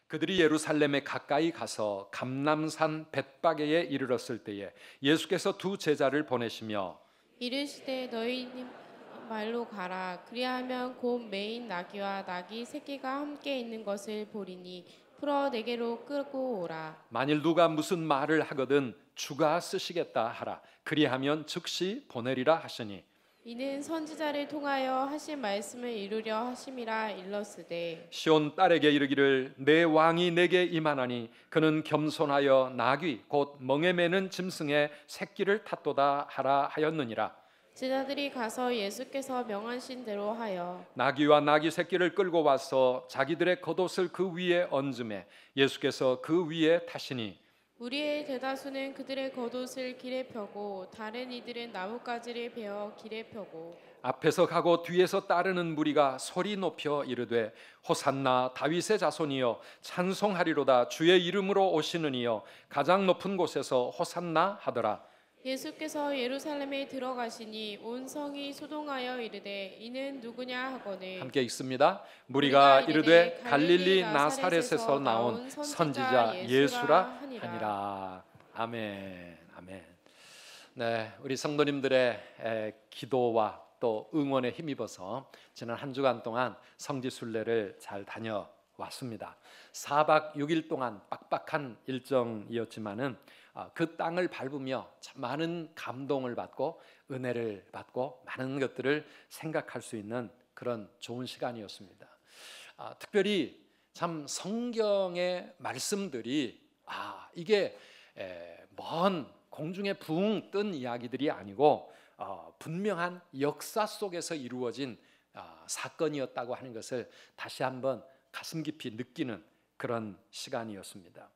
그들이 예루살렘에 가까이 가서 감람산 벳바게에 이르렀을 때에 예수께서 두 제자를 보내시며 이르시되 너희 말로 가라. 그리하면 곧 메인 나귀와 나귀 새끼가 함께 있는 것을 보리니 풀어 내게로 끌고 오라. 만일 누가 무슨 말을 하거든 주가 쓰시겠다 하라. 그리하면 즉시 보내리라 하시니 이는 선지자를 통하여 하신 말씀을 이루려 하심이라 일렀으되 시온 딸에게 이르기를 내 왕이 내게 임하나니 그는 겸손하여 나귀 곧 멍에 매는 짐승의 새끼를 탔도다 하라 하였느니라. 제자들이 가서 예수께서 명하신 대로 하여 나귀와 나귀 새끼를 끌고 와서 자기들의 겉옷을 그 위에 얹음에 예수께서 그 위에 타시니 우리의 대다수는 그들의 겉옷을 길에 펴고 다른 이들은 나뭇가지를 베어 길에 펴고 앞에서 가고 뒤에서 따르는 무리가 소리 높여 이르되 호산나 다윗의 자손이여 찬송하리로다 주의 이름으로 오시는 이여 가장 높은 곳에서 호산나 하더라. 예수께서 예루살렘에 들어가시니 온 성이 소동하여 이르되 이는 누구냐 하거늘 함께 읽습니다. 무리가 이르되 갈릴리 나사렛에서 나온 선지자 예수라 하니라. 아멘. 아멘. 네, 우리 성도님들의 기도와 또 응원에 힘입어서 지난 한 주간 동안 성지순례를 잘 다녀왔습니다. 4박 6일 동안 빡빡한 일정이었지만은 그 땅을 밟으며 참 많은 감동을 받고 은혜를 받고 많은 것들을 생각할 수 있는 그런 좋은 시간이었습니다. 특별히 참 성경의 말씀들이 이게 먼 공중에 붕 뜬 이야기들이 아니고 분명한 역사 속에서 이루어진 사건이었다고 하는 것을 다시 한번 가슴 깊이 느끼는 그런 시간이었습니다.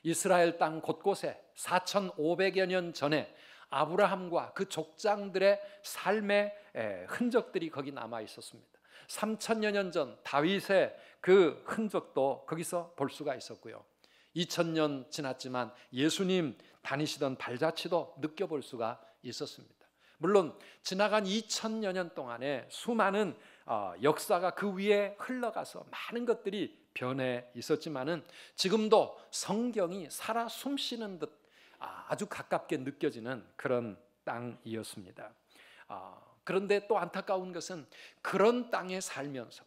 이스라엘 땅 곳곳에 4,500여 년 전에 아브라함과 그 족장들의 삶의 흔적들이 거기 남아 있었습니다. 3,000여 년 전 다윗의 그 흔적도 거기서 볼 수가 있었고요. 2,000년 지났지만 예수님 다니시던 발자취도 느껴볼 수가 있었습니다. 물론 지나간 2,000여 년 동안에 수많은 역사가 그 위에 흘러가서 많은 것들이 변해 있었지만은 지금도 성경이 살아 숨쉬는 듯 아주 가깝게 느껴지는 그런 땅이었습니다. 그런데 또 안타까운 것은 그런 땅에 살면서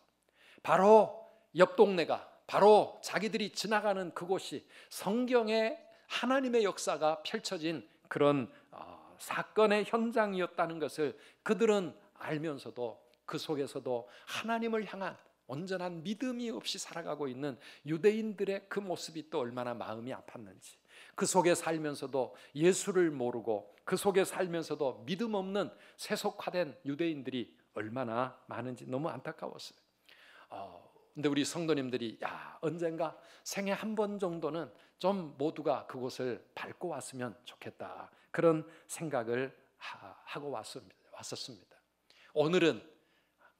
바로 옆 동네가 바로 자기들이 지나가는 그곳이 성경의 하나님의 역사가 펼쳐진 그런 사건의 현장이었다는 것을 그들은 알면서도 그 속에서도 하나님을 향한 온전한 믿음이 없이 살아가고 있는 유대인들의 그 모습이 또 얼마나 마음이 아팠는지, 그 속에 살면서도 예수를 모르고 그 속에 살면서도 믿음 없는 세속화된 유대인들이 얼마나 많은지 너무 안타까웠어요. 근데 우리 성도님들이 언젠가 생애 한 번 정도는 좀 모두가 그곳을 밟고 왔으면 좋겠다, 그런 생각을 하고 왔었습니다. 오늘은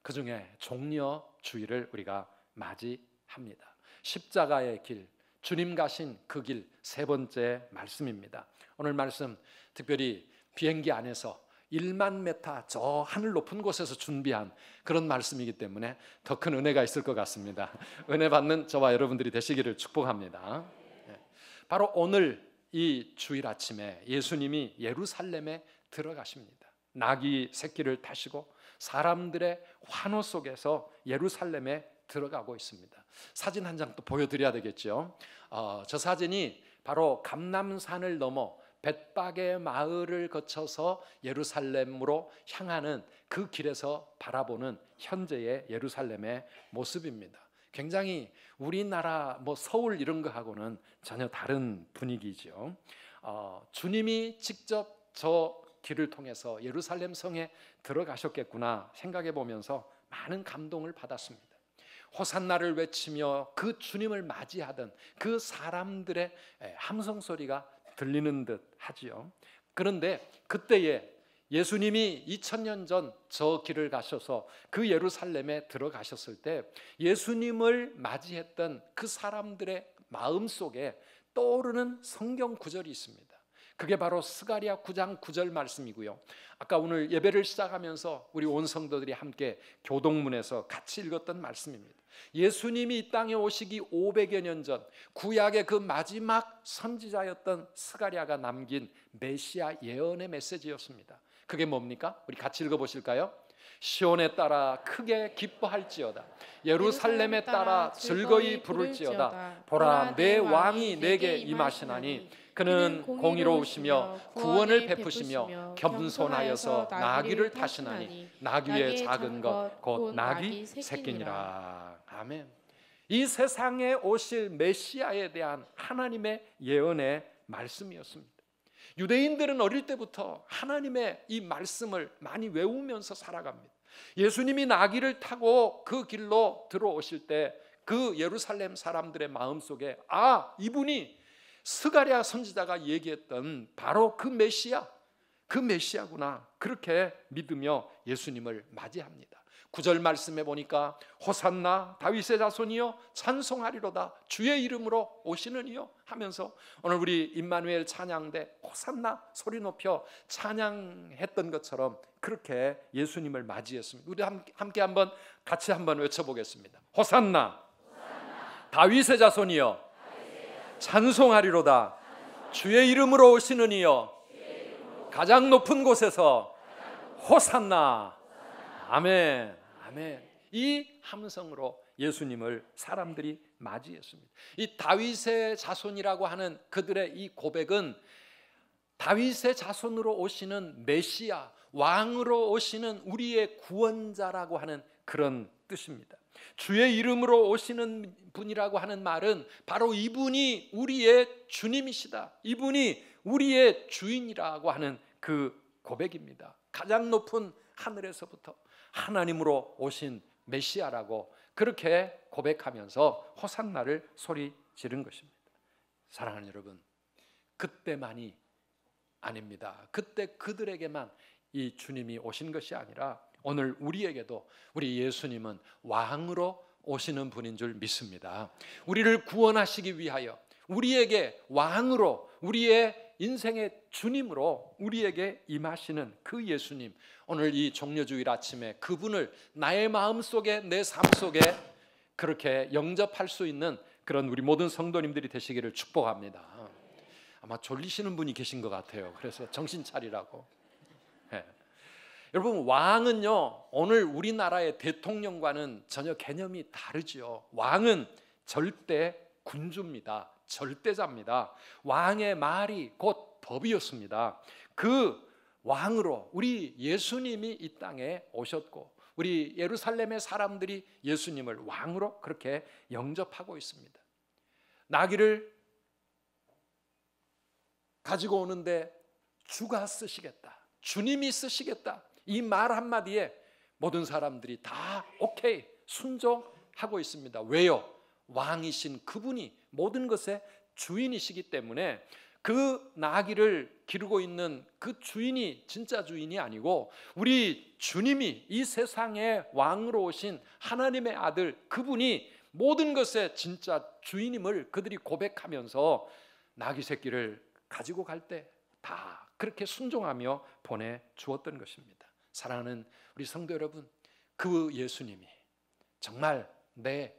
그 중에 종려주일을 우리가 맞이합니다. 십자가의 길, 주님 가신 그 길 세 번째 말씀입니다. 오늘 말씀 특별히 비행기 안에서 1만 메타 저 하늘 높은 곳에서 준비한 그런 말씀이기 때문에 더 큰 은혜가 있을 것 같습니다. 은혜 받는 저와 여러분들이 되시기를 축복합니다. 바로 오늘 이 주일 아침에 예수님이 예루살렘에 들어가십니다. 나귀 새끼를 타시고 사람들의 환호 속에서 예루살렘에 들어가고 있습니다. 사진 한 장 또 보여드려야 되겠죠. 저 사진이 바로 감람산을 넘어 벳바게 마을을 거쳐서 예루살렘으로 향하는 그 길에서 바라보는 현재의 예루살렘의 모습입니다. 굉장히 우리나라 서울 이런 거하고는 전혀 다른 분위기죠. 주님이 직접 저 길을 통해서 예루살렘 성에 들어가셨겠구나 생각해 보면서 많은 감동을 받았습니다. 호산나를 외치며 그 주님을 맞이하던 그 사람들의 함성 소리가 들리는 듯 하지요. 그런데 그때에 예수님이 2000년 전 저 길을 가셔서 그 예루살렘에 들어가셨을 때 예수님을 맞이했던 그 사람들의 마음 속에 떠오르는 성경 구절이 있습니다. 그게 바로 스가랴 9장 9절 말씀이고요. 아까 오늘 예배를 시작하면서 우리 온 성도들이 함께 교동문에서 같이 읽었던 말씀입니다. 예수님이 이 땅에 오시기 500여 년 전 구약의 그 마지막 선지자였던 스가랴가 남긴 메시아 예언의 메시지였습니다. 그게 뭡니까? 우리 같이 읽어보실까요? 시온에 따라 크게 기뻐할지어다. 예루살렘에 따라 즐거이 부를지어다. 보라, 내 왕이 내게 임하시나니 그는 공의로우시며 구원을 베푸시며 겸손하여서 나귀를 타시나니 나귀의 작은 것 곧 나귀 새끼니라. 아멘. 이 세상에 오실 메시아에 대한 하나님의 예언의 말씀이었습니다. 유대인들은 어릴 때부터 하나님의 이 말씀을 많이 외우면서 살아갑니다. 예수님이 나귀를 타고 그 길로 들어오실 때 그 예루살렘 사람들의 마음속에 이분이 스가랴 선지자가 얘기했던 바로 그 메시아구나, 그렇게 믿으며 예수님을 맞이합니다. 9절 말씀해 보니까 호산나 다윗의 자손이여 찬송하리로다, 주의 이름으로 오시는 이여 하면서 오늘 우리 임마누엘 찬양대 호산나 소리 높여 찬양했던 것처럼 그렇게 예수님을 맞이했습니다. 우리 함께 같이 한번 외쳐보겠습니다. 호산나 다윗의 자손이여 찬송하리로다, 주의 이름으로 오시는 이여 가장 높은 곳에서 호산나. 아멘. 아멘. 이 함성으로 예수님을 사람들이 맞이했습니다. 이 다윗의 자손이라고 하는 그들의 이 고백은 다윗의 자손으로 오시는 메시아, 왕으로 오시는 우리의 구원자라고 하는 그런 뜻입니다. 주의 이름으로 오시는 분이라고 하는 말은 바로 이분이 우리의 주님이시다, 이분이 우리의 주인이라고 하는 그 고백입니다. 가장 높은 하늘에서부터 하나님으로 오신 메시아라고 그렇게 고백하면서 호산나를 소리 지른 것입니다. 사랑하는 여러분, 그때만이 아닙니다. 그때 그들에게만 이 주님이 오신 것이 아니라 오늘 우리에게도 우리 예수님은 왕으로 오시는 분인 줄 믿습니다. 우리를 구원하시기 위하여 우리에게 왕으로, 우리의 인생의 주님으로 우리에게 임하시는 그 예수님, 오늘 이 종려주일 아침에 그분을 나의 마음속에, 내 삶 속에 그렇게 영접할 수 있는 그런 우리 모든 성도님들이 되시기를 축복합니다. 아마 졸리시는 분이 계신 것 같아요. 그래서 정신 차리라고. 네. 여러분, 왕은요, 오늘 우리나라의 대통령과는 전혀 개념이 다르죠. 왕은 절대 군주입니다. 절대자입니다. 왕의 말이 곧 법이었습니다. 그 왕으로 우리 예수님이 이 땅에 오셨고 우리 예루살렘의 사람들이 예수님을 왕으로 그렇게 영접하고 있습니다. 나귀를 가지고 오는데 주가 쓰시겠다, 주님이 쓰시겠다, 이 말 한마디에 모든 사람들이 다 오케이, 순종하고 있습니다. 왜요? 왕이신 그분이 모든 것의 주인이시기 때문에 그 나귀를 기르고 있는 그 주인이 진짜 주인이 아니고 우리 주님이 이 세상의 왕으로 오신 하나님의 아들, 그분이 모든 것의 진짜 주인임을 그들이 고백하면서 나귀 새끼를 가지고 갈 때 다 그렇게 순종하며 보내주었던 것입니다. 사랑하는 우리 성도 여러분, 그 예수님이 정말 나의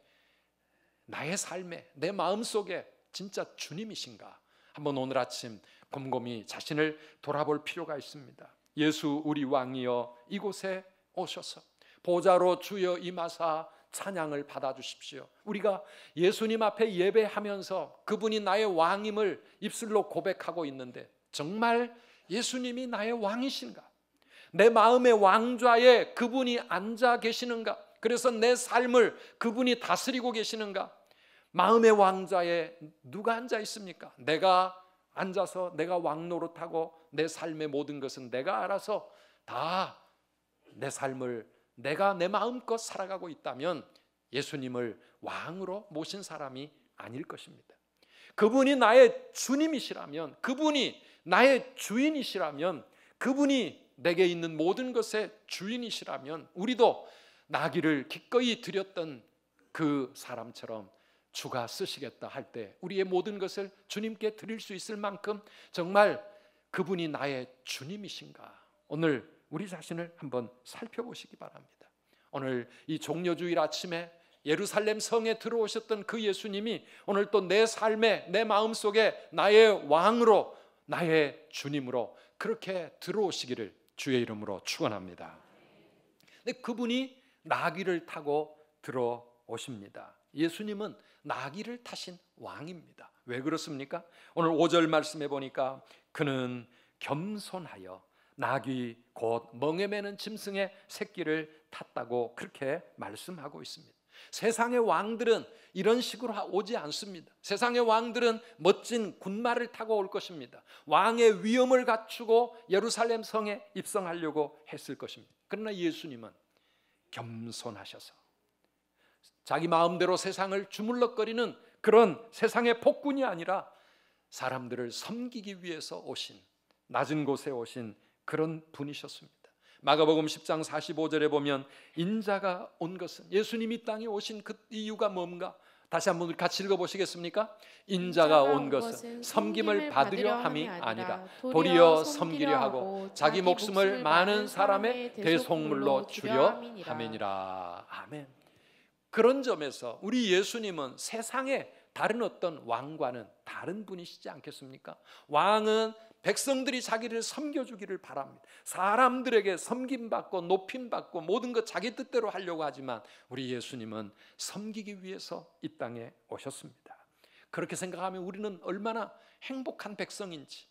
삶에, 내 마음속에 진짜 주님이신가? 한번 오늘 아침 곰곰이 자신을 돌아볼 필요가 있습니다. 예수 우리 왕이여 이곳에 오셔서 보좌로 주여 임하사 찬양을 받아주십시오. 우리가 예수님 앞에 예배하면서 그분이 나의 왕임을 입술로 고백하고 있는데 정말 예수님이 나의 왕이신가? 내 마음의 왕좌에 그분이 앉아 계시는가? 그래서 내 삶을 그분이 다스리고 계시는가? 마음의 왕좌에 누가 앉아 있습니까? 내가 앉아서 내가 왕 노릇하고 내 삶의 모든 것은 내가 알아서 다 내 삶을 내가 내 마음껏 살아가고 있다면 예수님을 왕으로 모신 사람이 아닐 것입니다. 그분이 나의 주님이시라면, 그분이 나의 주인이시라면, 그분이 내게 있는 모든 것의 주인이시라면 우리도 나귀를 기꺼이 드렸던 그 사람처럼 주가 쓰시겠다 할 때 우리의 모든 것을 주님께 드릴 수 있을 만큼 정말 그분이 나의 주님이신가? 오늘 우리 자신을 한번 살펴보시기 바랍니다. 오늘 이 종려주일 아침에 예루살렘 성에 들어오셨던 그 예수님이 오늘 또 내 삶에, 내 마음속에 나의 왕으로, 나의 주님으로 그렇게 들어오시기를 주의 이름으로 축원합니다. 근데 그분이 나귀를 타고 들어오십니다. 예수님은 나귀를 타신 왕입니다. 왜 그렇습니까? 오늘 5절 말씀해 보니까 그는 겸손하여 나귀 곧 멍에 매는 짐승의 새끼를 탔다고 그렇게 말씀하고 있습니다. 세상의 왕들은 이런 식으로 오지 않습니다. 세상의 왕들은 멋진 군마를 타고 올 것입니다. 왕의 위엄을 갖추고 예루살렘 성에 입성하려고 했을 것입니다. 그러나 예수님은 겸손하셔서 자기 마음대로 세상을 주물럭거리는 그런 세상의 폭군이 아니라 사람들을 섬기기 위해서 오신, 낮은 곳에 오신 그런 분이셨습니다. 마가복음 10장 45절에 보면 인자가 온 것은, 예수님이 땅에 오신 그 이유가 뭔가 다시 한번 같이 읽어보시겠습니까? 인자가 온 것은 섬김을 받으려 함이 아니라 도리어 섬기려 하고 자기 목숨을 많은 사람의 대속물로 주려 함이니라. 아멘. 그런 점에서 우리 예수님은 세상의 다른 어떤 왕과는 다른 분이시지 않겠습니까? 왕은 백성들이 자기를 섬겨주기를 바랍니다. 사람들에게 섬김받고 높임받고 모든 것 자기 뜻대로 하려고 하지만 우리 예수님은 섬기기 위해서 이 땅에 오셨습니다. 그렇게 생각하면 우리는 얼마나 행복한 백성인지,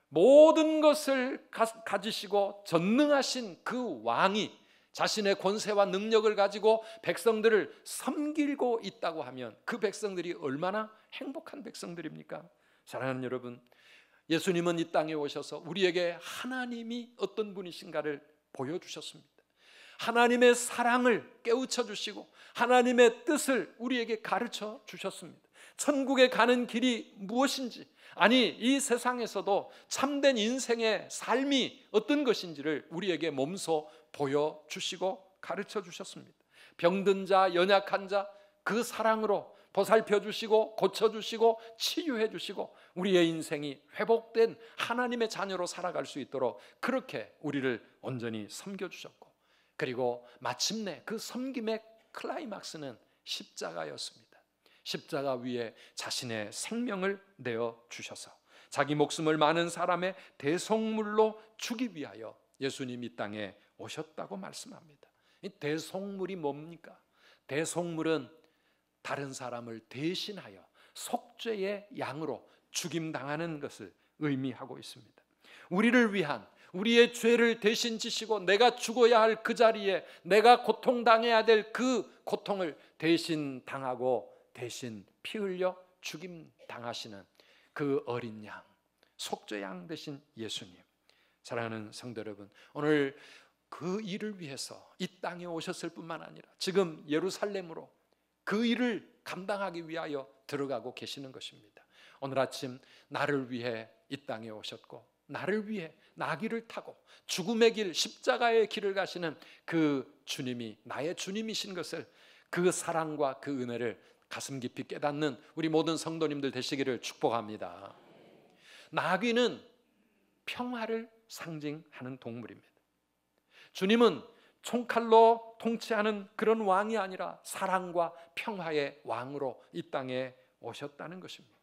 모든 것을 가지시고 전능하신 그 왕이 자신의 권세와 능력을 가지고 백성들을 섬기고 있다고 하면 그 백성들이 얼마나 행복한 백성들입니까? 사랑하는 여러분, 예수님은 이 땅에 오셔서 우리에게 하나님이 어떤 분이신가를 보여주셨습니다. 하나님의 사랑을 깨우쳐 주시고 하나님의 뜻을 우리에게 가르쳐 주셨습니다. 천국에 가는 길이 무엇인지, 아니 이 세상에서도 참된 인생의 삶이 어떤 것인지를 우리에게 몸소 보여주시고 가르쳐 주셨습니다. 병든 자, 연약한 자 그 사랑으로 보살펴 주시고 고쳐 주시고 치유해 주시고 우리의 인생이 회복된 하나님의 자녀로 살아갈 수 있도록 그렇게 우리를 온전히 섬겨 주셨고, 그리고 마침내 그 섬김의 클라이막스는 십자가였습니다. 십자가 위에 자신의 생명을 내어 주셔서 자기 목숨을 많은 사람의 대속물로 주기 위하여 예수님이 이 땅에 오셨다고 말씀합니다. 이 대속물이 뭡니까? 대속물은 다른 사람을 대신하여 속죄의 양으로 죽임당하는 것을 의미하고 있습니다. 우리를 위한, 우리의 죄를 대신 지시고 내가 죽어야 할 그 자리에 내가 고통당해야 될 그 고통을 대신 당하고 대신 피 흘려 죽임당하시는 그 어린 양, 속죄양 되신 예수님. 사랑하는 성도 여러분, 오늘 그 일을 위해서 이 땅에 오셨을 뿐만 아니라 지금 예루살렘으로 그 일을 감당하기 위하여 들어가고 계시는 것입니다. 오늘 아침 나를 위해 이 땅에 오셨고 나를 위해 나귀를 타고 죽음의 길, 십자가의 길을 가시는 그 주님이 나의 주님이신 것을, 그 사랑과 그 은혜를 가슴 깊이 깨닫는 우리 모든 성도님들 되시기를 축복합니다. 나귀는 평화를 상징하는 동물입니다. 주님은 총칼로 통치하는 그런 왕이 아니라 사랑과 평화의 왕으로 이 땅에 오셨다는 것입니다.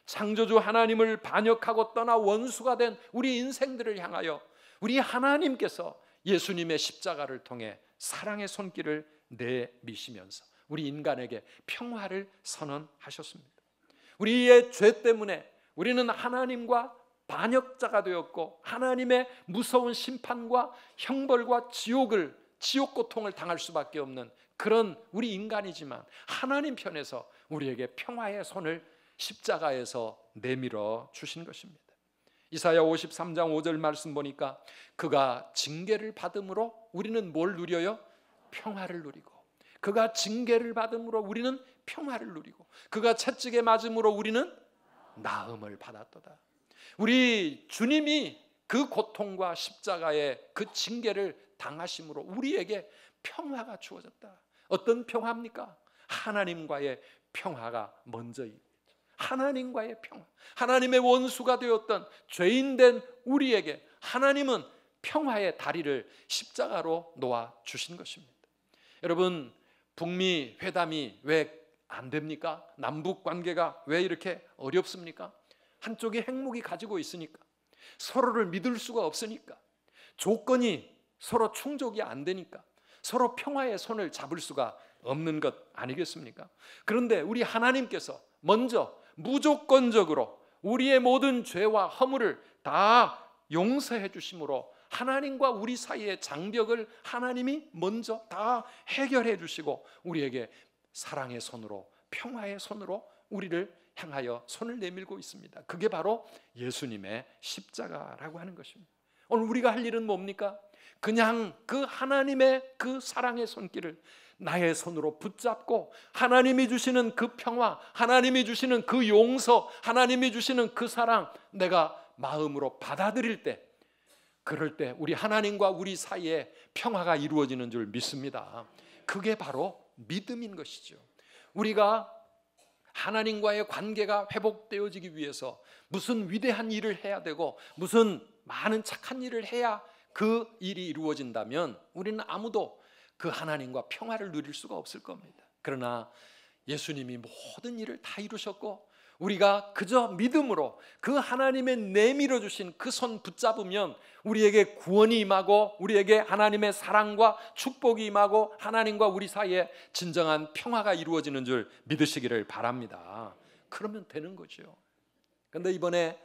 창조주 하나님을 반역하고 떠나 원수가 된 우리 인생들을 향하여 우리 하나님께서 예수님의 십자가를 통해 사랑의 손길을 내미시면서 우리 인간에게 평화를 선언하셨습니다. 우리의 죄 때문에 우리는 하나님과 반역자가 되었고 하나님의 무서운 심판과 형벌과 지옥 고통을 당할 수밖에 없는 그런 우리 인간이지만 하나님 편에서 우리에게 평화의 손을 십자가에서 내밀어 주신 것입니다. 이사야 53장 5절 말씀 보니까 그가 징계를 받음으로 우리는 뭘 누려요? 평화를 누리고, 그가 징계를 받음으로 우리는 평화를 누리고, 그가 채찍에 맞음으로 우리는 나음을 받았도다. 우리 주님이 그 고통과 십자가의 그 징계를 당하심으로 우리에게 평화가 주어졌다. 어떤 평화입니까? 하나님과의 평화가 먼저이죠. 하나님과의 평화, 하나님의 원수가 되었던 죄인된 우리에게 하나님은 평화의 다리를 십자가로 놓아 주신 것입니다. 여러분, 북미 회담이 왜 안 됩니까? 남북 관계가 왜 이렇게 어렵습니까? 한쪽이 핵무기 가지고 있으니까, 서로를 믿을 수가 없으니까, 조건이 서로 충족이 안 되니까, 서로 평화의 손을 잡을 수가 없는 것 아니겠습니까? 그런데 우리 하나님께서 먼저 무조건적으로 우리의 모든 죄와 허물을 다 용서해 주심으로 하나님과 우리 사이의 장벽을 하나님이 먼저 다 해결해 주시고 우리에게 사랑의 손으로, 평화의 손으로 우리를 향하여 손을 내밀고 있습니다. 그게 바로 예수님의 십자가라고 하는 것입니다. 오늘 우리가 할 일은 뭡니까? 그냥 그 하나님의 그 사랑의 손길을 나의 손으로 붙잡고 하나님이 주시는 그 평화, 하나님이 주시는 그 용서, 하나님이 주시는 그 사랑 내가 마음으로 받아들일 때, 그럴 때 우리 하나님과 우리 사이에 평화가 이루어지는 줄 믿습니다. 그게 바로 믿음인 것이죠. 우리가 하나님과의 관계가 회복되어지기 위해서 무슨 위대한 일을 해야 되고 무슨 많은 착한 일을 해야 그 일이 이루어진다면 우리는 아무도 그 하나님과 평화를 누릴 수가 없을 겁니다. 그러나 예수님이 모든 일을 다 이루셨고 우리가 그저 믿음으로 그 하나님의 내밀어 주신 그 손 붙잡으면 우리에게 구원이 임하고 우리에게 하나님의 사랑과 축복이 임하고 하나님과 우리 사이에 진정한 평화가 이루어지는 줄 믿으시기를 바랍니다. 그러면 되는 거죠. 그런데 이번에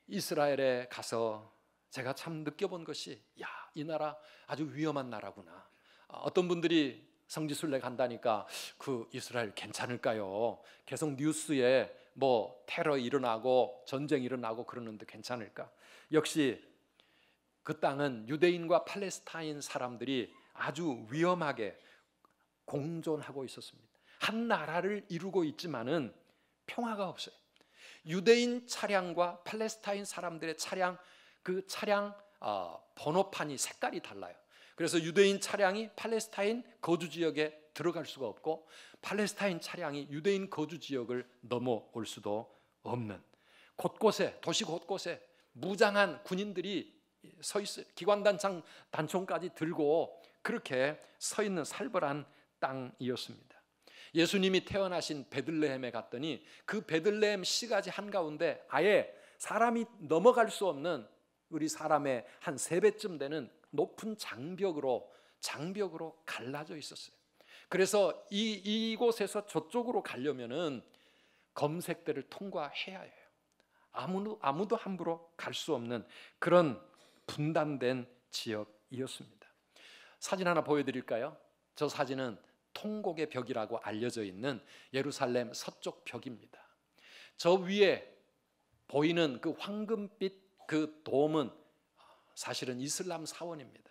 이스라엘에 가서 제가 참 느껴본 것이, 야, 이 나라 아주 위험한 나라구나. 어떤 분들이 성지순례 간다니까 그 이스라엘 괜찮을까요? 계속 뉴스에 뭐 테러 일어나고 전쟁 일어나고 그러는데 괜찮을까? 역시 그 땅은 유대인과 팔레스타인 사람들이 아주 위험하게 공존하고 있었습니다. 한 나라를 이루고 있지만은 평화가 없어요. 유대인 차량과 팔레스타인 사람들의 차량, 그 차량 번호판이 색깔이 달라요. 그래서 유대인 차량이 팔레스타인 거주 지역에 들어갈 수가 없고 팔레스타인 차량이 유대인 거주 지역을 넘어올 수도 없는, 곳곳에, 도시 곳곳에 무장한 군인들이 서 있어요. 기관단총까지 들고 그렇게 서 있는 살벌한 땅이었습니다. 예수님이 태어나신 베들레헴에 갔더니 그 베들레헴 시가지 한가운데 아예 사람이 넘어갈 수 없는, 우리 사람의 한 3배쯤 되는 높은 장벽으로 갈라져 있었어요. 그래서 이곳에서 저쪽으로 가려면은 검색대를 통과해야 해요. 아무도 함부로 갈 수 없는 그런 분단된 지역이었습니다. 사진 하나 보여드릴까요? 저 사진은 통곡의 벽이라고 알려져 있는 예루살렘 서쪽 벽입니다. 저 위에 보이는 그 황금빛 그 돔은 사실은 이슬람 사원입니다.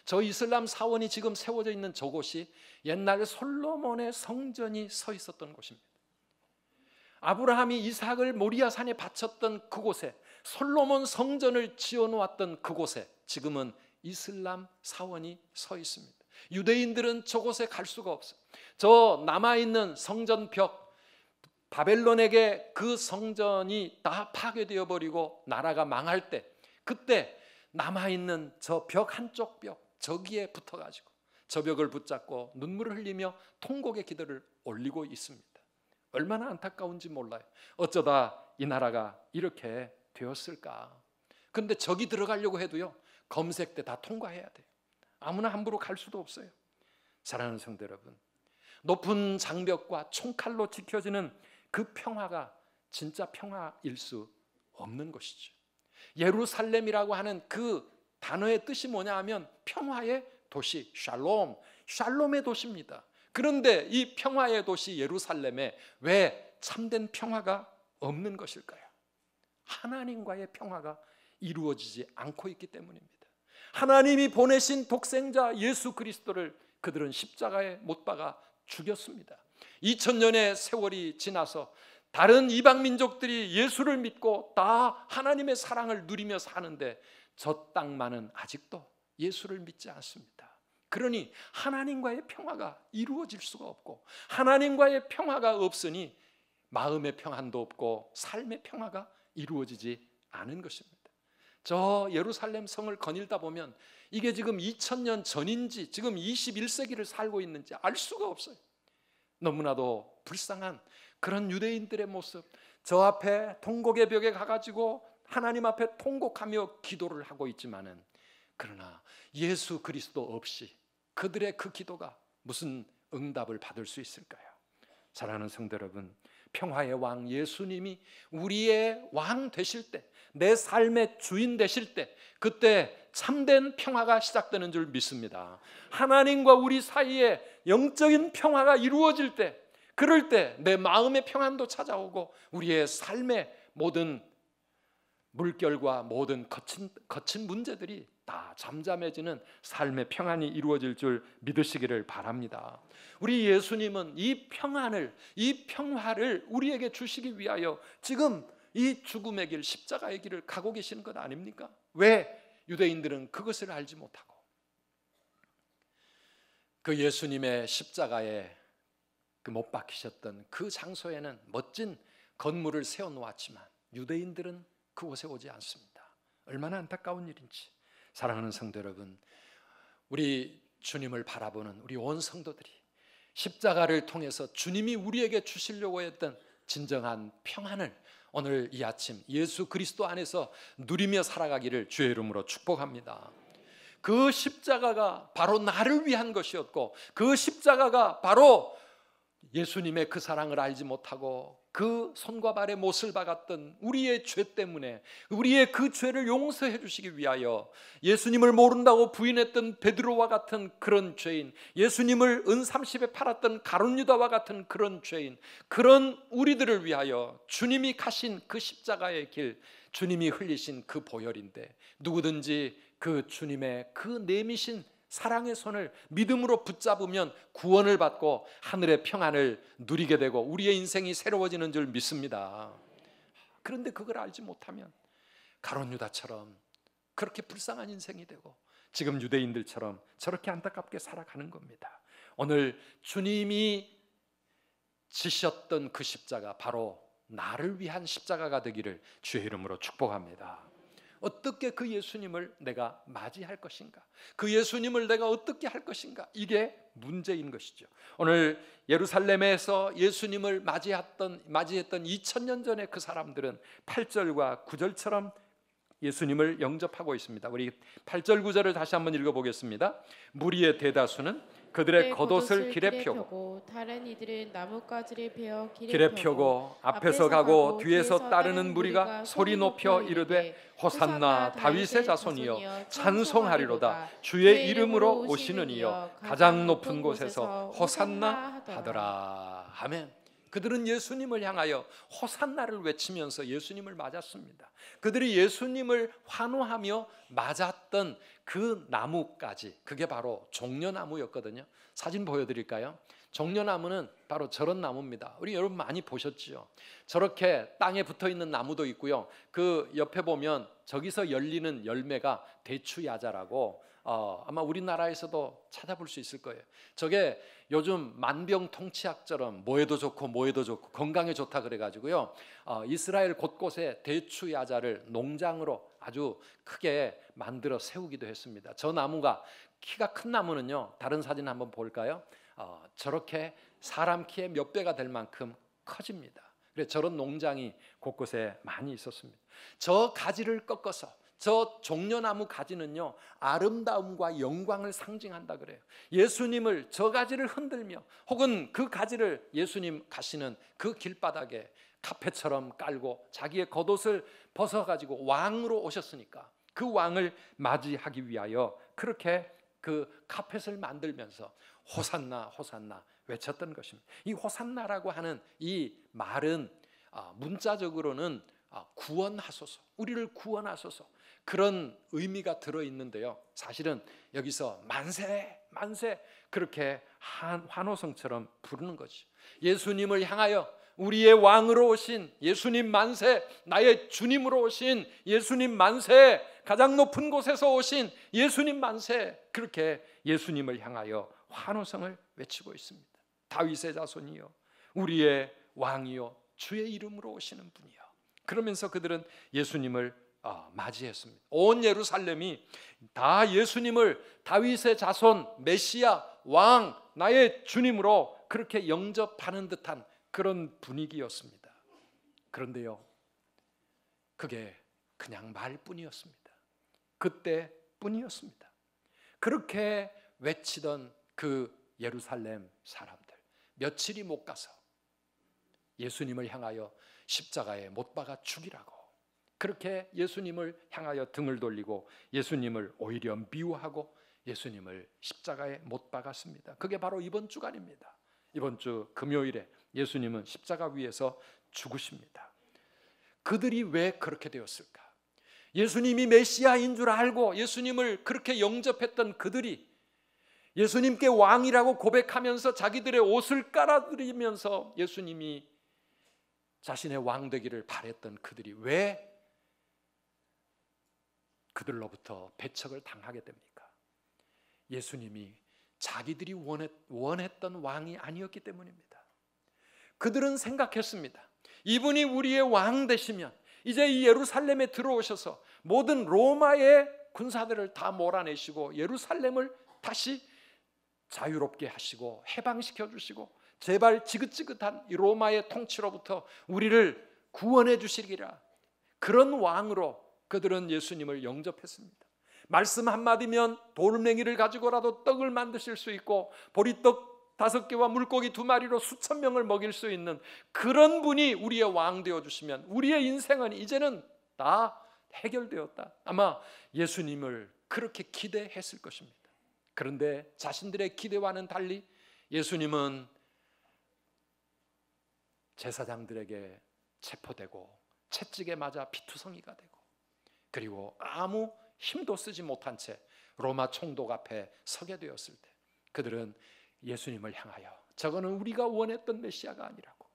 저 이슬람 사원이 지금 세워져 있는 저곳이 옛날 솔로몬의 성전이 서 있었던 곳입니다. 아브라함이 이삭을 모리아산에 바쳤던 그곳에, 솔로몬 성전을 지어놓았던 그곳에 지금은 이슬람 사원이 서 있습니다. 유대인들은 저곳에 갈 수가 없어요. 저 남아있는 성전 벽, 바벨론에게 그 성전이 다 파괴되어 버리고 나라가 망할 때, 그때 남아있는 저 벽, 한쪽 벽, 저기에 붙어가지고 저 벽을 붙잡고 눈물을 흘리며 통곡의 기도를 올리고 있습니다. 얼마나 안타까운지 몰라요. 어쩌다 이 나라가 이렇게 되었을까. 그런데 저기 들어가려고 해도요, 검색대 다 통과해야 돼요. 아무나 함부로 갈 수도 없어요. 사랑하는 성도 여러분, 높은 장벽과 총칼로 지켜지는 그 평화가 진짜 평화일 수 없는 것이죠. 예루살렘이라고 하는 그 단어의 뜻이 뭐냐 하면 평화의 도시, 샬롬의 도시입니다. 그런데 이 평화의 도시 예루살렘에 왜 참된 평화가 없는 것일까요? 하나님과의 평화가 이루어지지 않고 있기 때문입니다. 하나님이 보내신 독생자 예수 그리스도를 그들은 십자가에 못 박아 죽였습니다. 2000년의 세월이 지나서 다른 이방 민족들이 예수를 믿고 다 하나님의 사랑을 누리며 사는데 저 땅만은 아직도 예수를 믿지 않습니다. 그러니 하나님과의 평화가 이루어질 수가 없고, 하나님과의 평화가 없으니 마음의 평안도 없고 삶의 평화가 이루어지지 않은 것입니다. 저 예루살렘 성을 거닐다 보면 이게 지금 2000년 전인지 지금 21세기를 살고 있는지 알 수가 없어요. 너무나도 불쌍한 그런 유대인들의 모습. 저 앞에 통곡의 벽에 가가지고 하나님 앞에 통곡하며 기도를 하고 있지만은, 그러나 예수 그리스도 없이 그들의 그 기도가 무슨 응답을 받을 수 있을까요? 사랑하는 성도 여러분, 평화의 왕 예수님이 우리의 왕 되실 때, 내 삶의 주인 되실 때, 그때 참된 평화가 시작되는 줄 믿습니다. 하나님과 우리 사이에 영적인 평화가 이루어질 때, 그럴 때 내 마음의 평안도 찾아오고 우리의 삶의 모든 물결과 모든 거친 문제들이 다 잠잠해지는 삶의 평안이 이루어질 줄 믿으시기를 바랍니다. 우리 예수님은 이 평안을, 이 평화를 우리에게 주시기 위하여 지금 이 죽음의 길, 십자가의 길을 가고 계시는 것 아닙니까? 왜 유대인들은 그것을 알지 못하고, 그 예수님의 십자가에 그 못 박히셨던 그 장소에는 멋진 건물을 세워놓았지만 유대인들은 그곳에 오지 않습니다. 얼마나 안타까운 일인지. 사랑하는 성도 여러분, 우리 주님을 바라보는 우리 온 성도들이 십자가를 통해서 주님이 우리에게 주시려고 했던 진정한 평안을 오늘 이 아침 예수 그리스도 안에서 누리며 살아가기를 주의 이름으로 축복합니다. 그 십자가가 바로 나를 위한 것이었고, 그 십자가가 바로 예수님의 그 사랑을 알지 못하고 그 손과 발의 못을 박았던 우리의 죄 때문에, 우리의 그 죄를 용서해 주시기 위하여 예수님을 모른다고 부인했던 베드로와 같은 그런 죄인, 예수님을 은30에 팔았던 가룟 유다와 같은 그런 죄인, 그런 우리들을 위하여 주님이 가신 그 십자가의 길, 주님이 흘리신 그 보혈인데, 누구든지 그 주님의 그 내미신 사랑의 손을 믿음으로 붙잡으면 구원을 받고 하늘의 평안을 누리게 되고 우리의 인생이 새로워지는 줄 믿습니다. 그런데 그걸 알지 못하면 가룟 유다처럼 그렇게 불쌍한 인생이 되고 지금 유대인들처럼 저렇게 안타깝게 살아가는 겁니다. 오늘 주님이 지셨던 그 십자가, 바로 나를 위한 십자가가 되기를 주의 이름으로 축복합니다. 어떻게 그 예수님을 내가 맞이할 것인가? 그 예수님을 내가 어떻게 할 것인가? 이게 문제인 것이죠. 오늘 예루살렘에서 예수님을 맞이했던 2000년 전의 그 사람들은 8절과 9절처럼 예수님을 영접하고 있습니다. 우리 8절 9절을 다시 한번 읽어보겠습니다. 무리의 대다수는 그들의 겉옷을 길에 펴고 다른 이들은 나뭇가지를 베어 길에 펴고 앞에서 가고 뒤에서 따르는 무리가 소리 높여 이르되 호산나 다윗의 자손이여 찬송하리로다. 주의 이름으로 오시는 이여 가장 높은 곳에서 호산나 하더라. 아멘. 그들은 예수님을 향하여 호산나를 외치면서 예수님을 맞았습니다. 그들이 예수님을 환호하며 맞았던 그 나무까지, 그게 바로 종려나무였거든요. 사진 보여드릴까요? 종려나무는 바로 저런 나무입니다. 우리 여러분 많이 보셨죠? 저렇게 땅에 붙어있는 나무도 있고요, 그 옆에 보면 저기서 열리는 열매가 대추야자라고 아마 우리나라에서도 찾아볼 수 있을 거예요. 저게 요즘 만병통치약처럼 뭐에도 좋고 건강에 좋다 그래가지고요, 이스라엘 곳곳에 대추야자를 농장으로 아주 크게 만들어 세우기도 했습니다. 저 나무가, 키가 큰 나무는요, 다른 사진 한번 볼까요? 저렇게 사람 키의 몇 배가 될 만큼 커집니다. 그래서 저런 농장이 곳곳에 많이 있었습니다. 저 가지를 꺾어서, 저 종려나무 가지는요, 아름다움과 영광을 상징한다 그래요. 예수님을 저 가지를 흔들며, 혹은 그 가지를 예수님 가시는 그 길바닥에 카펫처럼 깔고 자기의 겉옷을 벗어가지고 왕으로 오셨으니까 그 왕을 맞이하기 위하여 그렇게 그 카펫을 만들면서 호산나 호산나 외쳤던 것입니다. 이 호산나라고 하는 이 말은 문자적으로는 구원하소서, 우리를 구원하소서, 그런 의미가 들어있는데요, 사실은 여기서 만세 만세 그렇게 환호성처럼 부르는 거죠. 예수님을 향하여 우리의 왕으로 오신 예수님 만세, 나의 주님으로 오신 예수님 만세, 가장 높은 곳에서 오신 예수님 만세, 그렇게 예수님을 향하여 환호성을 외치고 있습니다. 다윗의 자손이여, 우리의 왕이요 주의 이름으로 오시는 분이요. 그러면서 그들은 예수님을 맞이했습니다. 온 예루살렘이 다 예수님을 다윗의 자손, 메시아, 왕, 나의 주님으로 그렇게 영접하는 듯한 그런 분위기였습니다. 그런데요, 그게 그냥 말뿐이었습니다. 그때뿐이었습니다. 그렇게 외치던 그 예루살렘 사람들, 며칠이 못 가서 예수님을 향하여 십자가에 못 박아 죽이라고 그렇게 예수님을 향하여 등을 돌리고 예수님을 오히려 미워하고 예수님을 십자가에 못 박았습니다. 그게 바로 이번 주간입니다. 이번 주 금요일에 예수님은 십자가 위에서 죽으십니다. 그들이 왜 그렇게 되었을까? 예수님이 메시아인 줄 알고 예수님을 그렇게 영접했던 그들이 예수님께 왕이라고 고백하면서 자기들의 옷을 깔아드리면서 예수님이 자신의 왕 되기를 바랬던 그들이 왜 그들로부터 배척을 당하게 됩니까? 예수님이 자기들이 원했던 왕이 아니었기 때문입니다. 그들은 생각했습니다. 이분이 우리의 왕 되시면 이제 이 예루살렘에 들어오셔서 모든 로마의 군사들을 다 몰아내시고 예루살렘을 다시 자유롭게 하시고 해방시켜 주시고 제발 지긋지긋한 이 로마의 통치로부터 우리를 구원해 주시리라, 그런 왕으로 그들은 예수님을 영접했습니다. 말씀 한마디면 돌멩이를 가지고라도 떡을 만드실 수 있고 보리떡 5개와 물고기 2마리로 수천 명을 먹일 수 있는 그런 분이 우리의 왕 되어주시면 우리의 인생은 이제는 다 해결되었다. 아마 예수님을 그렇게 기대했을 것입니다. 그런데 자신들의 기대와는 달리 예수님은 제사장들에게 체포되고 채찍에 맞아 피투성이가 되고 그리고 아무 힘도 쓰지 못한 채 로마 총독 앞에 서게 되었을 때 그들은 예수님을 향하여 저거는 우리가 원했던 메시아가 아니라고,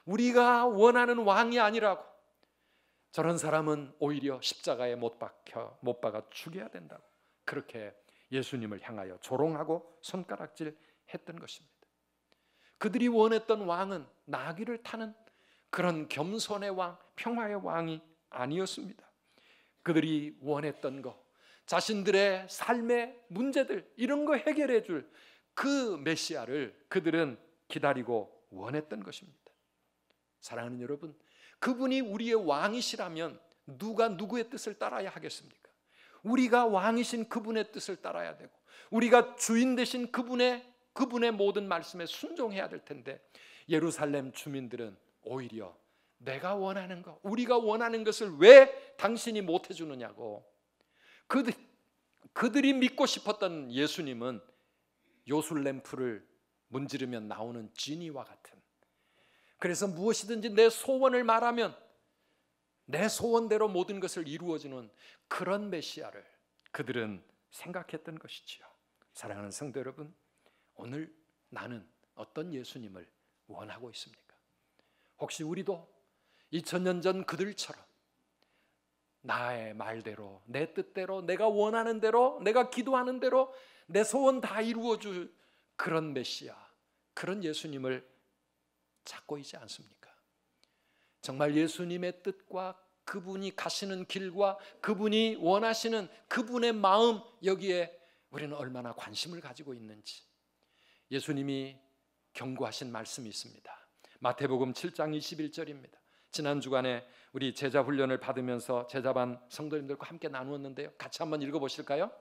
우리가 원하는 왕이 아니라고, 저런 사람은 오히려 십자가에 못 박아 죽여야 된다고 그렇게 예수님을 향하여 조롱하고 손가락질 했던 것입니다. 그들이 원했던 왕은 나귀를 타는 그런 겸손의 왕, 평화의 왕이 아니었습니다. 그들이 원했던 것, 자신들의 삶의 문제들 이런 거 해결해 줄 그 메시아를 그들은 기다리고 원했던 것입니다. 사랑하는 여러분, 그분이 우리의 왕이시라면 누가 누구의 뜻을 따라야 하겠습니까? 우리가 왕이신 그분의 뜻을 따라야 되고 우리가 주인 되신 그분의 모든 말씀에 순종해야 될 텐데 예루살렘 주민들은 오히려 내가 원하는 것, 우리가 원하는 것을 왜 당신이 못 해주느냐고, 그들이 믿고 싶었던 예수님은 요술램프를 문지르면 나오는 지니와 같은, 그래서 무엇이든지 내 소원을 말하면 내 소원대로 모든 것을 이루어주는 그런 메시아를 그들은 생각했던 것이지요. 사랑하는 성도 여러분, 오늘 나는 어떤 예수님을 원하고 있습니까? 혹시 우리도 2000년 전 그들처럼 나의 말대로, 내 뜻대로, 내가 원하는 대로, 내가 기도하는 대로 내 소원 다 이루어줄 그런 메시아, 그런 예수님을 찾고 있지 않습니까? 정말 예수님의 뜻과 그분이 가시는 길과 그분이 원하시는 그분의 마음, 여기에 우리는 얼마나 관심을 가지고 있는지 예수님이 경고하신 말씀이 있습니다. 마태복음 7장 21절입니다. 지난 주간에 우리 제자 훈련을 받으면서 제자반 성도님들과 함께 나누었는데요. 같이 한번 읽어보실까요?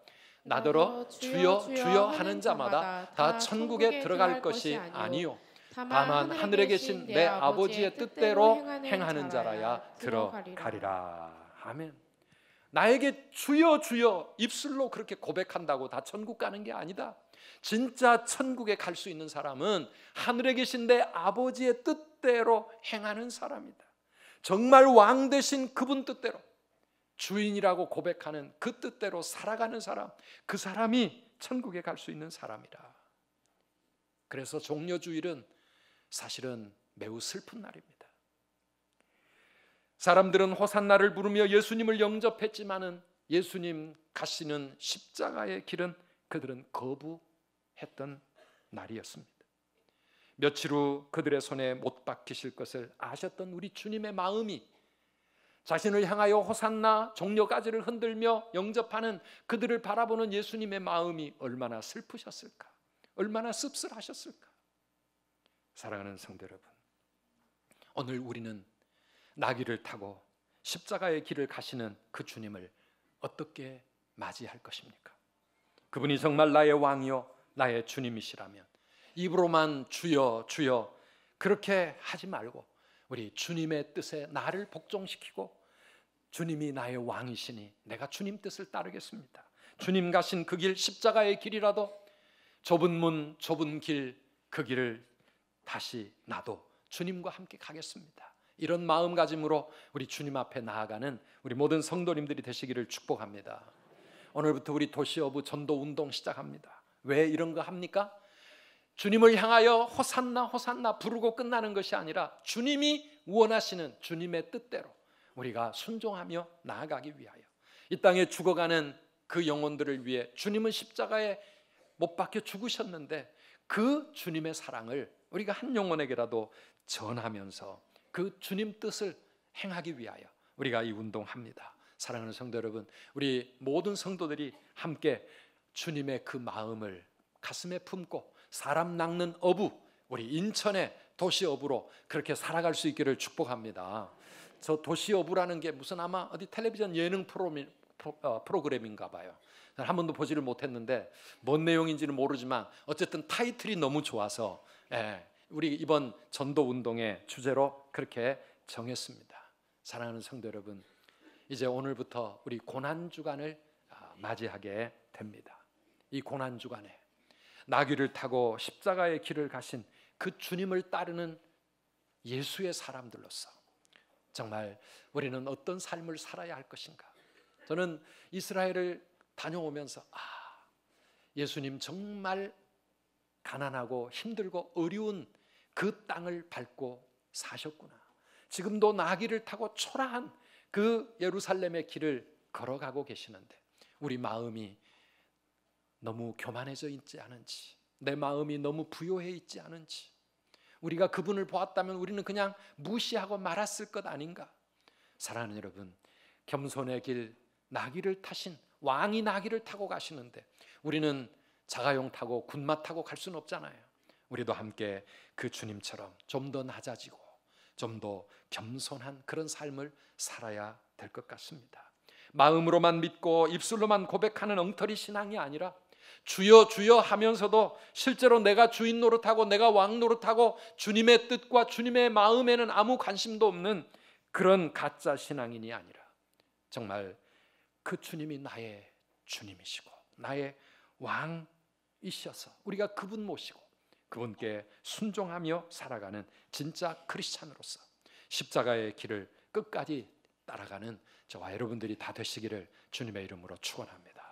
나더러 주여 주여 하는 자마다 다 천국에 들어갈 것이 아니요 다만 하늘에 계신 내 아버지의 뜻대로 행하는 자라야 들어가리라. 아멘. 나에게 주여 주여 입술로 그렇게 고백한다고 다 천국 가는 게 아니다. 진짜 천국에 갈 수 있는 사람은 하늘에 계신 내 아버지의 뜻대로 행하는 사람이다. 정말 왕 되신 그분 뜻대로, 주인이라고 고백하는 그 뜻대로 살아가는 사람, 그 사람이 천국에 갈 수 있는 사람이라. 그래서 종려주일은 사실은 매우 슬픈 날입니다. 사람들은 호산나를 부르며 예수님을 영접했지만은 예수님 가시는 십자가의 길은 그들은 거부했던 날이었습니다. 며칠 후 그들의 손에 못 박히실 것을 아셨던 우리 주님의 마음이 자신을 향하여 호산나 종려가지를 흔들며 영접하는 그들을 바라보는 예수님의 마음이 얼마나 슬프셨을까, 얼마나 씁쓸하셨을까. 사랑하는 성도 여러분, 오늘 우리는 나귀를 타고 십자가의 길을 가시는 그 주님을 어떻게 맞이할 것입니까? 그분이 정말 나의 왕이요 나의 주님이시라면 입으로만 주여 주여 그렇게 하지 말고 우리 주님의 뜻에 나를 복종시키고 주님이 나의 왕이시니 내가 주님 뜻을 따르겠습니다. 주님 가신 그 길, 십자가의 길이라도 좁은 문 좁은 길, 그 길을 다시 나도 주님과 함께 가겠습니다. 이런 마음가짐으로 우리 주님 앞에 나아가는 우리 모든 성도님들이 되시기를 축복합니다. 오늘부터 우리 도시어부 전도 운동 시작합니다. 왜 이런 거 합니까? 주님을 향하여 호산나 호산나 부르고 끝나는 것이 아니라 주님이 원하시는 주님의 뜻대로 우리가 순종하며 나아가기 위하여 이 땅에 죽어가는 그 영혼들을 위해 주님은 십자가에 못 박혀 죽으셨는데 그 주님의 사랑을 우리가 한 영혼에게라도 전하면서 그 주님 뜻을 행하기 위하여 우리가 이 운동합니다. 사랑하는 성도 여러분, 우리 모든 성도들이 함께 주님의 그 마음을 가슴에 품고 사람 낚는 어부, 우리 인천의 도시어부로 그렇게 살아갈 수 있기를 축복합니다. 저 도시어부라는 게 무슨 아마 어디 텔레비전 예능 프로그램인가 봐요. 한 번도 보지를 못했는데 뭔 내용인지는 모르지만 어쨌든 타이틀이 너무 좋아서 우리 이번 전도 운동의 주제로 그렇게 정했습니다. 사랑하는 성도 여러분, 이제 오늘부터 우리 고난주간을 맞이하게 됩니다. 이 고난주간에 나귀를 타고 십자가의 길을 가신 그 주님을 따르는 예수의 사람들로서 정말 우리는 어떤 삶을 살아야 할 것인가. 저는 이스라엘을 다녀오면서 예수님 정말 가난하고 힘들고 어려운 그 땅을 밟고 사셨구나. 지금도 나귀를 타고 초라한 그 예루살렘의 길을 걸어가고 계시는데 우리 마음이 너무 교만해져 있지 않은지, 내 마음이 너무 부요해 있지 않은지, 우리가 그분을 보았다면 우리는 그냥 무시하고 말았을 것 아닌가. 사랑하는 여러분, 겸손의 길, 나귀를 타신 왕이 나귀를 타고 가시는데 우리는 자가용 타고 군마 타고 갈 수는 없잖아요. 우리도 함께 그 주님처럼 좀 더 낮아지고 좀 더 겸손한 그런 삶을 살아야 될 것 같습니다. 마음으로만 믿고 입술로만 고백하는 엉터리 신앙이 아니라 주여 주여 하면서도 실제로 내가 주인 노릇하고 내가 왕 노릇하고 주님의 뜻과 주님의 마음에는 아무 관심도 없는 그런 가짜 신앙인이 아니라 정말 그 주님이 나의 주님이시고 나의 왕이셔서 우리가 그분 모시고 그분께 순종하며 살아가는 진짜 크리스찬으로서 십자가의 길을 끝까지 따라가는 저와 여러분들이 다 되시기를 주님의 이름으로 축원합니다.